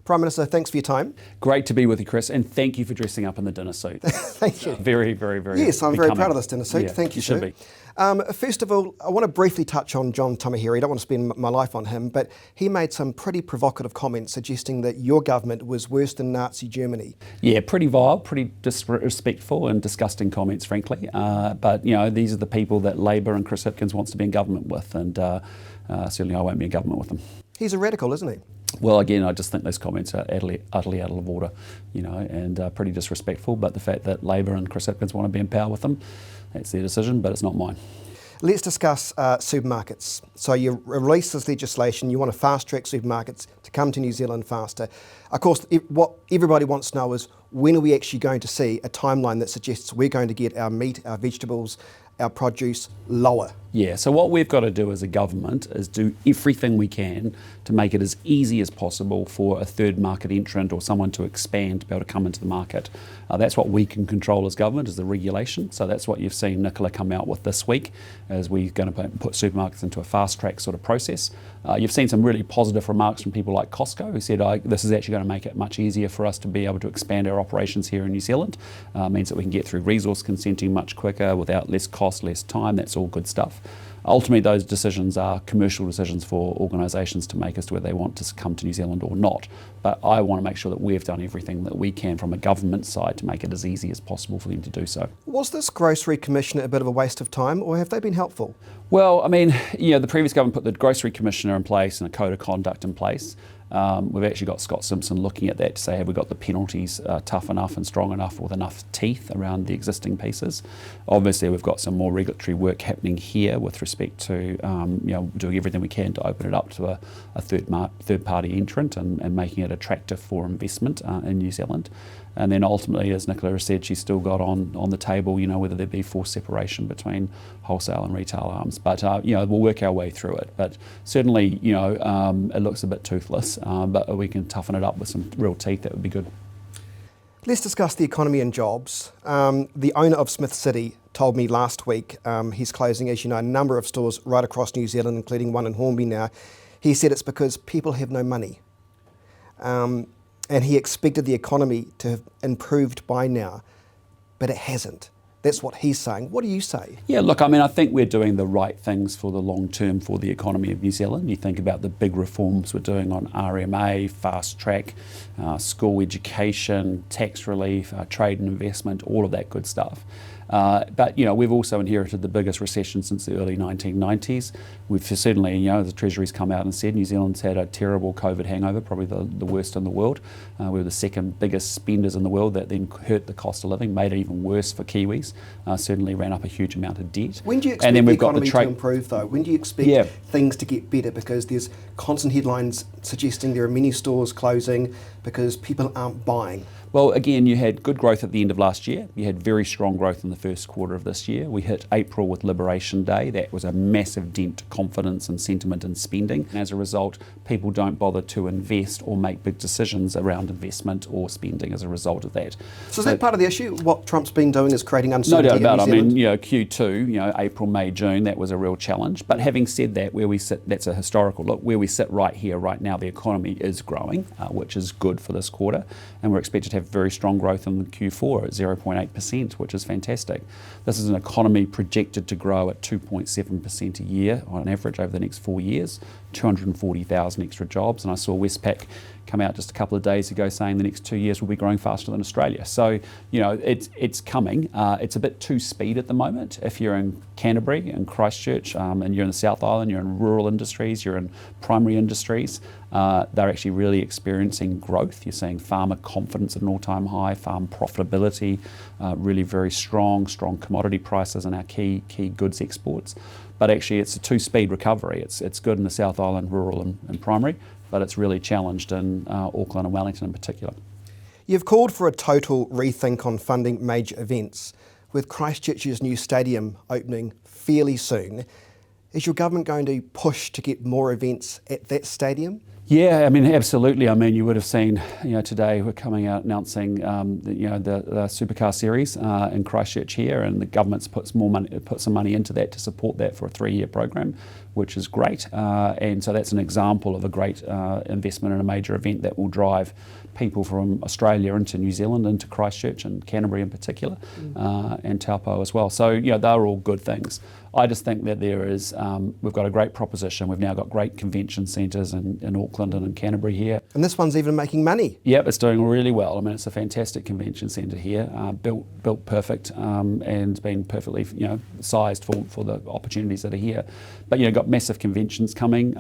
Prime Minister, thanks for your time. Great to be with you, Chris, and thank you for dressing up in the dinner suit. Thank you. Very, very, very Yes, I'm becoming. very proud of this dinner suit. Yeah, Thank you, should sir. be. First of all, I want to briefly touch on John Tamihere. I don't want to spend my life on him, but he made some pretty provocative comments suggesting that your government was worse than Nazi Germany. Yeah, pretty vile, pretty disrespectful and disgusting comments, frankly. But, you know, these are the people that Labor and Chris Hipkins wants to be in government with, and certainly I won't be in government with them. He's a radical, isn't he? Well, again, I just think those comments are utterly out of order, you know, and pretty disrespectful. But the fact that Labor and Chris Hipkins want to be in power with them, that's their decision, but it's not mine. Let's discuss supermarkets. So you release this legislation, you want to fast-track supermarkets to come to New Zealand faster. Of course, what everybody wants to know is, when are we actually going to see a timeline that suggests we're going to get our meat, our vegetables, our produce lower? Yeah, so what we've got to do as a government is do everything we can to make it as easy as possible for a third market entrant or someone to expand to be able to come into the market. That's what we can control as government, is the regulation. So that's what you've seen Nicola come out with this week, as we're going to put supermarkets into a fast track sort of process. You've seen some really positive remarks from people like Costco, who said this is actually going to make it much easier for us to be able to expand our operations here in New Zealand. Means that we can get through resource consenting much quicker without less cost, less time. That's all good stuff. Ultimately, those decisions are commercial decisions for organisations to make as to whether they want to come to New Zealand or not. But I want to make sure that we've done everything that we can from a government side to make it as easy as possible for them to do so. Was this Grocery Commissioner a bit of a waste of time, or have they been helpful? Well, I mean, you know, the previous government put the Grocery Commissioner in place and a code of conduct in place. We've actually got Scott Simpson looking at that to say, have we got the penalties tough enough and strong enough with enough teeth around the existing pieces? Obviously, we've got some more regulatory work happening here with respect to doing everything we can to open it up to a third-party entrant and making it attractive for investment in New Zealand. And then ultimately, as Nicola has said, she's still got on the table, you know, whether there be forced separation between wholesale and retail arms. But, we'll work our way through it. But certainly, it looks a bit toothless, but we can toughen it up with some real teeth. That would be good. Let's discuss the economy and jobs. The owner of Smith City told me last week he's closing, as you know, a number of stores right across New Zealand, including one in Hornby now. He said it's because people have no money. And he expected the economy to have improved by now, but it hasn't. That's what he's saying. What do you say? Yeah, look, I mean, I think we're doing the right things for the long term for the economy of New Zealand. You think about the big reforms we're doing on RMA, fast track, school education, tax relief, trade and investment, all of that good stuff. But, we've also inherited the biggest recession since the early 1990s. We've certainly, the Treasury's come out and said New Zealand's had a terrible COVID hangover, probably the worst in the world. We were the second biggest spenders in the world. That then hurt the cost of living, made it even worse for Kiwis, certainly ran up a huge amount of debt. When do you expect the economy to improve, though? When do you expect things to get better? Because there's constant headlines suggesting there are many stores closing because people aren't buying. Well, again, you had good growth at the end of last year. You had very strong growth in the first quarter of this year. We hit April with Liberation Day. That was a massive dent to confidence and sentiment and spending. And as a result, people don't bother to invest or make big decisions around investment or spending as a result of that. So is that part of the issue? What Trump's been doing is creating uncertainty. No doubt about it. I mean, Q2, April, May, June, that was a real challenge. But having said that, where we sit, that's a historical look. Where we sit right here, right now, the economy is growing, which is good for this quarter. And we're expected to have very strong growth in Q4 at 0.8%, which is fantastic. This is an economy projected to grow at 2.7% a year on average over the next 4 years, 240,000 extra jobs. And I saw Westpac come out just a couple of days ago saying the next 2 years will be growing faster than Australia. So, it's coming. It's a bit too speed at the moment. If you're in Canterbury and Christchurch and you're in the South Island, you're in rural industries, you're in primary industries, they're actually really experiencing growth. You're seeing farmer confidence at an all-time high, farm profitability really very strong commodity prices in our key goods exports. But actually it's a two-speed recovery. It's good in the South Island, rural and primary, but it's really challenged in Auckland and Wellington in particular. You've called for a total rethink on funding major events. With Christchurch's new stadium opening fairly soon, is your government going to push to get more events at that stadium? Yeah, I mean, absolutely. I mean, you would have seen, today we're coming out announcing, the supercar series in Christchurch here, and the government's put some money into that to support that for a 3-year program, which is great. And so that's an example of a great investment in a major event that will drive people from Australia into New Zealand, into Christchurch and Canterbury in particular, and Taupo as well. So, they're all good things. I just think that we've got a great proposition. We've now got great convention centres in Auckland and in Canterbury here. And this one's even making money. Yep, it's doing really well. I mean, it's a fantastic convention centre here, built perfect, and been perfectly, sized for the opportunities that are here. But, got massive conventions coming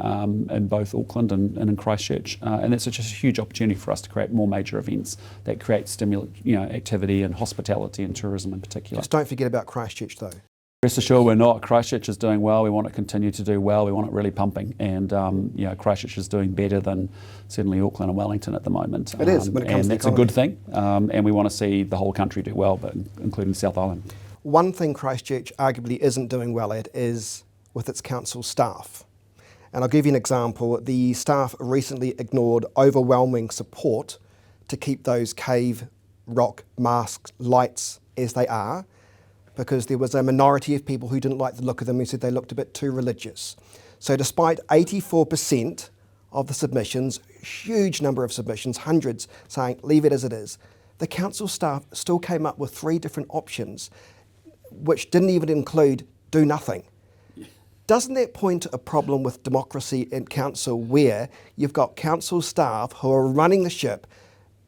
in both Auckland and in Christchurch, and that's just a huge opportunity for us to create more major events that create activity and hospitality and tourism in particular. Just don't forget about Christchurch though. Rest assured we're not. Christchurch is doing well. We want it to continue to do well. We want it really pumping. And, Christchurch is doing better than certainly Auckland and Wellington at the moment. It is, when it comes and to that's a good thing. And we want to see the whole country do well, but including South Island. One thing Christchurch arguably isn't doing well at is with its council staff. And I'll give you an example. The staff recently ignored overwhelming support to keep those cave rock masks lights as they are, because there was a minority of people who didn't like the look of them, who said they looked a bit too religious. So despite 84% of the submissions, huge number of submissions, hundreds saying leave it as it is, the council staff still came up with 3 different options, which didn't even include do nothing. Doesn't that point to a problem with democracy in council, where you've got council staff who are running the ship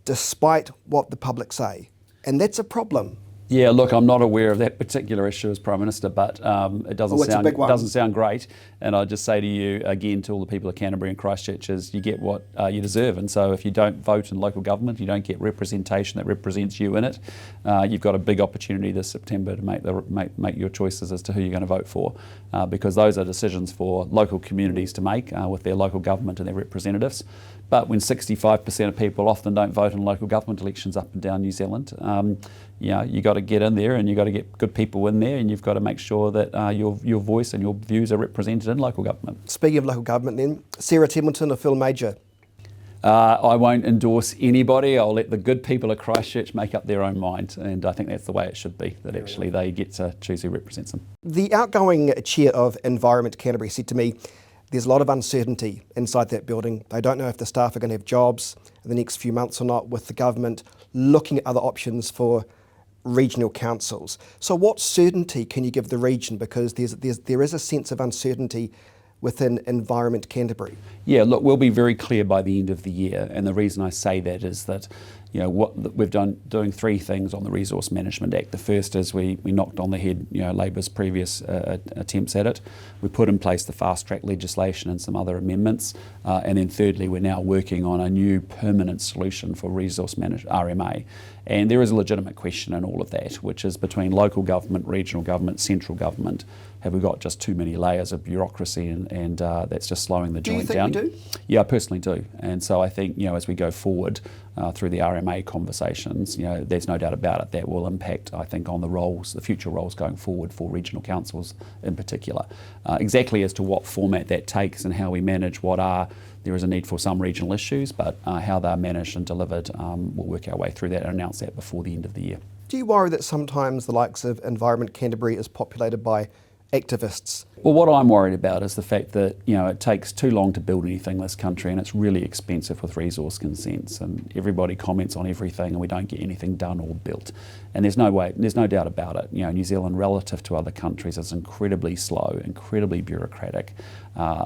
despite what the public say? And that's a problem. Yeah, look, I'm not aware of that particular issue as Prime Minister, but it doesn't sound great. And I'd just say to you, again, to all the people of Canterbury and Christchurch, is you get what you deserve. And so if you don't vote in local government, you don't get representation that represents you in it, you've got a big opportunity this September to make your choices as to who you're going to vote for, because those are decisions for local communities to make with their local government and their representatives. But when 65% of people often don't vote in local government elections up and down New Zealand, you got to get in there and you got to get good people in there, and you've got to make sure that your voice and your views are represented in local government. Speaking of local government then, Sarah Templeton or Phil Major? I won't endorse anybody. I'll let the good people of Christchurch make up their own mind, and I think that's the way it should be, that actually they get to choose who represents them. The outgoing chair of Environment Canterbury said to me, there's a lot of uncertainty inside that building. They don't know if the staff are going to have jobs in the next few months or not, with the government looking at other options for regional councils. So what certainty can you give the region? Because there is a sense of uncertainty within Environment Canterbury. Yeah, look, we'll be very clear by the end of the year, and the reason I say that is that what we've doing 3 things on the Resource Management Act. The first is we knocked on the head Labor's previous attempts at it. We put in place the fast track legislation and some other amendments, and then thirdly we're now working on a new permanent solution for resource management, RMA. And there is a legitimate question in all of that, which is between local government, regional government, central government. Have we got just too many layers of bureaucracy, and that's just slowing the joint down? Do you think we do? Yeah, I personally do. And so I think, as we go forward through the RMA conversations, there's no doubt about it, that will impact, I think, on the future roles going forward for regional councils in particular. Exactly as to what format that takes and how we manage there is a need for some regional issues, but how they're managed and delivered, we'll work our way through that and announce that before the end of the year. Do you worry that sometimes the likes of Environment Canterbury is populated by activists? Well, what I'm worried about is the fact that it takes too long to build anything in this country, and it's really expensive with resource consents, and everybody comments on everything, and we don't get anything done or built. And there's no doubt about it. New Zealand, relative to other countries, is incredibly slow, incredibly bureaucratic.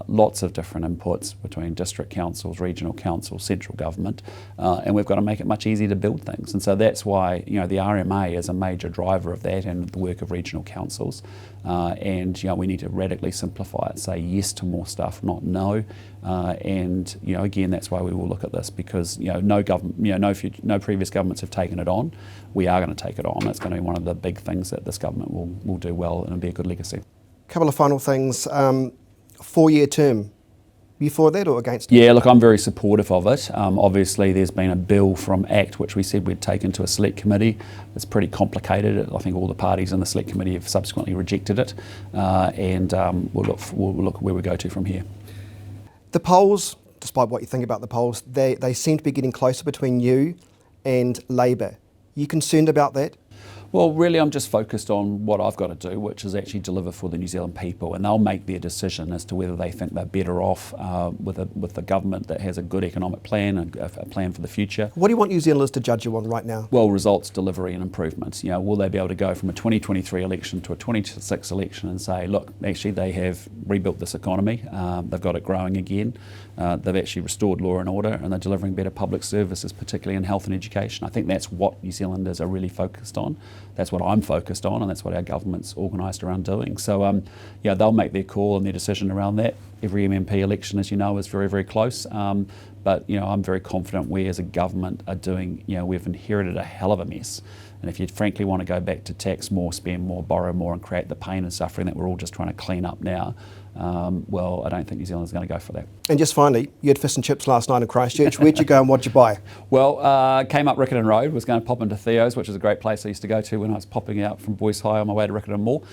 Lots of different inputs between district councils, regional councils, central government, and we've got to make it much easier to build things. And so that's why the RMA is a major driver of that and the work of regional councils. And we need to radically simplify it, say yes to more stuff, not no. And again, that's why we will look at this, because no previous governments have taken it on. We are going to take it on. It's going to be one of the big things that this government will do well, and it'll be a good legacy. A couple of final things. 4-year term. Are you for that or against it? Yeah, look, I'm very supportive of it. Obviously, there's been a bill from ACT, which we said we'd take into a select committee. It's pretty complicated. I think all the parties in the select committee have subsequently rejected it, and we'll look where we go to from here. The polls, despite what you think about the polls, they seem to be getting closer between you and Labor. Are you concerned about that? Well, really, I'm just focused on what I've got to do, which is actually deliver for the New Zealand people, and they'll make their decision as to whether they think they're better off with the government that has a good economic plan, a plan for the future. What do you want New Zealanders to judge you on right now? Well, results, delivery, and improvements. You know, will they be able to go from a 2023 election to a 26 election and say, look, actually they have rebuilt this economy, they've got it growing again, they've actually restored law and order, and they're delivering better public services, particularly in health and education. I think that's what New Zealanders are really focused on. That's what I'm focused on, and that's what our government's organised around doing. So, yeah, they'll make their call and their decision around that. Every MMP election, as you know, is very, very close. But, you know, I'm very confident we as a government are doing, you know, we've inherited a hell of a mess. And if you frankly want to go back to tax more, spend more, borrow more, and create the pain and suffering that we're all just trying to clean up now, well, I don't think New Zealand's going to go for that. And just finally, you had fish and chips last night in Christchurch. Where'd you go and what'd you buy? Well, came up Riccarton Road, was going to pop into Theo's, which is a great place I used to go to when I was popping out from Boys High on my way to Riccarton Mall.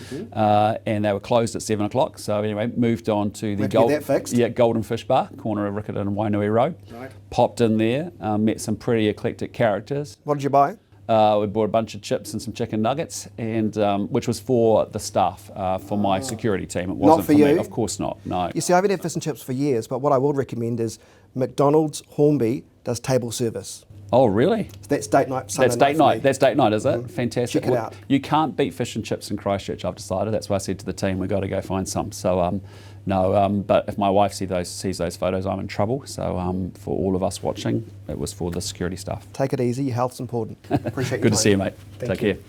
And they were closed at 7 o'clock. So anyway, moved on to the Golden Fish Bar, corner of Riccarton and Wainui Road. Right. Popped in there, met some pretty eclectic characters. What did you buy? We bought a bunch of chips and some chicken nuggets, and which was for the staff, for my security team. It wasn't not for you? Me. Of course not, no. You see, I've had fish and chips for years, but what I will recommend is McDonald's Hornby does table service. Oh, really? That's date night, Sunday That's date night. That's date night, is it? Fantastic. Check it out. You can't beat fish and chips in Christchurch, I've decided. That's why I said to the team, we've got to go find some. So, no, but if my wife sees those photos, I'm in trouble. So, for all of us watching, it was for the security staff. Take it easy. Your health's important. Appreciate your Good time. to see you, mate. Thank Take you. care.